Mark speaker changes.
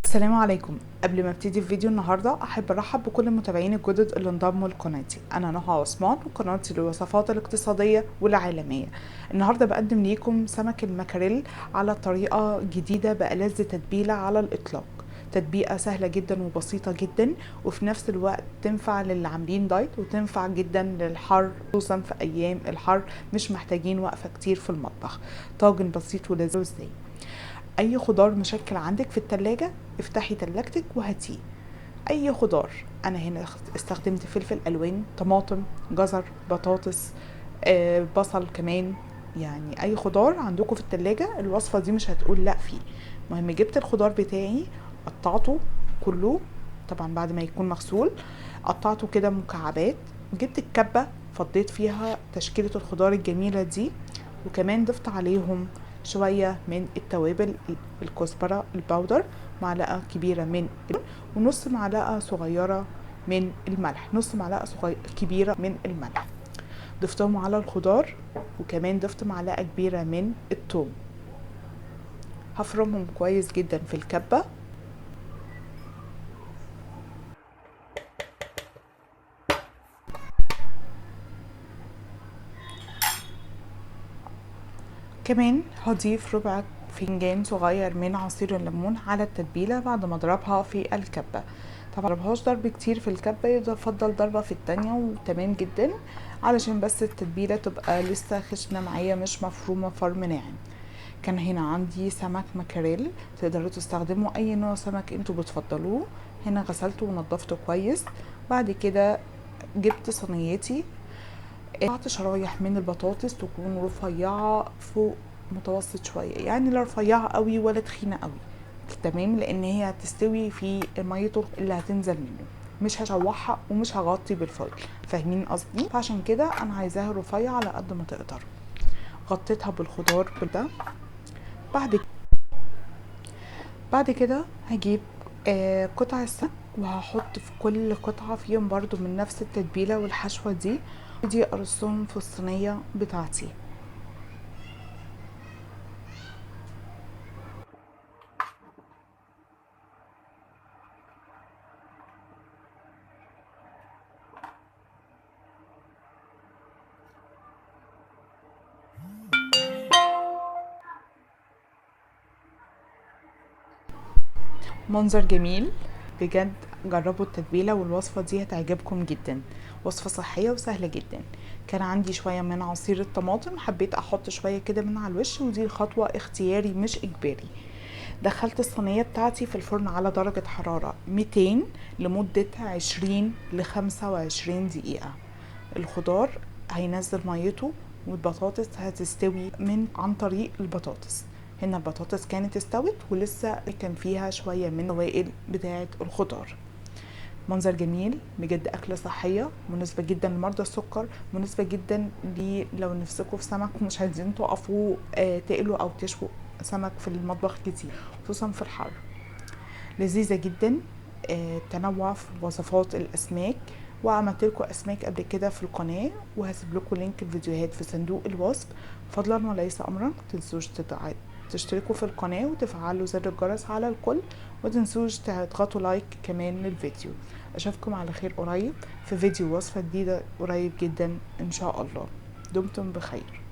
Speaker 1: السلام عليكم. قبل ما ابتدي في فيديو النهارده احب ارحب بكل المتابعين الجدد اللي انضموا لقناتي. انا نهى عثمان وقناتي للوصفات الاقتصاديه والعالميه. النهارده بقدم ليكم سمك المكاريل على طريقه جديده بألذ تتبيله على الاطلاق. تتبيله سهله جدا وبسيطه جدا، وفي نفس الوقت تنفع للي عاملين دايت وتنفع جدا للحر، خصوصا في ايام الحر مش محتاجين وقفه كتير في المطبخ. طاجن بسيط ولذيذ. ازاي؟ اي خضار مشكل عندك في التلاجة افتحي تلاجتك وهاتيه. اي خضار، انا هنا استخدمت فلفل الوان، طماطم، جزر، بطاطس، بصل كمان. يعني اي خضار عندكم في التلاجة الوصفة دي مش هتقول لا فيه. المهم جبت الخضار بتاعي، قطعته كله طبعا بعد ما يكون مغسول، قطعته كده مكعبات. جبت الكبة فضيت فيها تشكيلة الخضار الجميلة دي، وكمان ضفت عليهم شوية من التوابل، الكزبرة الباودر، معلقة كبيرة من ونص معلقة صغيرة من الملح، نص معلقة كبيرة من الملح. ضفتهم على الخضار، وكمان ضفت معلقة كبيرة من الثوم. هفرمهم كويس جدا في الكبة. كمان هضيف ربع فنجان صغير من عصير الليمون على التتبيلة بعد ما اضربها في الكبة. طبعا مضربهاش ضرب كتير في الكبة، يفضل ضربة في التانية وتمام جدا، علشان بس التتبيلة تبقى لسه خشنة معايا مش مفرومة فرم ناعم. كان هنا عندي سمك مكاريل، تقدروا تستخدموا اي نوع سمك انتوا بتفضلوه. هنا غسلته ونضفته كويس. بعد كده جبت صينيتي، قطعت شرايح من البطاطس تكون رفيعة فوق متوسط شوية، يعني لا رفيعة قوي ولا تخينة قوي، تمام، لان هي هتستوي في مية اللي هتنزل منه، مش هشوحها ومش هغطي بالفويل، فاهمين قصدي؟ فعشان كده انا عايزاها رفيعة على قد ما تقدروا. غطيتها بالخضار ده. بعد بعد كده هجيب قطع السمك، وهحط في كل قطعة فيهم برضو من نفس التتبيلة والحشوة دي ارصهم في الصينية بتاعتي. منظر جميل بجد. جربوا التتبيله والوصفه دي هتعجبكم جدا. وصفه صحيه وسهله جدا. كان عندي شويه من عصير الطماطم، حبيت احط شويه كده من على الوش، ودي خطوه اختياري مش اجباري. دخلت الصينيه بتاعتي في الفرن على درجه حراره 200 لمده 20 ل 25 دقيقه. الخضار هينزل ميته، والبطاطس هتستوي عن طريق البطاطس. هنا البطاطس كانت استوت ولسه كان فيها شوية من السوائل بتاعة الخضار. منظر جميل بجد. أكلة صحية مناسبة جدا لمرضى السكر، مناسبة جدا لو نفسكم في سمك ومش عايزين تقفوا تقلوا أو تشووا سمك في المطبخ كتير، خصوصا في الحر. لذيذة جدا. تنوع في وصفات الأسماك، وعملت لكم أسماك قبل كده في القناة، وهسيب لكم لينك الفيديوهات في صندوق الوصف. فضلا وليس أمرا، متنسوش تشتركوا في القناة وتفعلوا زر الجرس على الكل، ومتنسوش تضغطوا لايك كمان للفيديو. أشوفكم على خير قريب في فيديو وصفة جديدة قريب جدا إن شاء الله. دمتم بخير.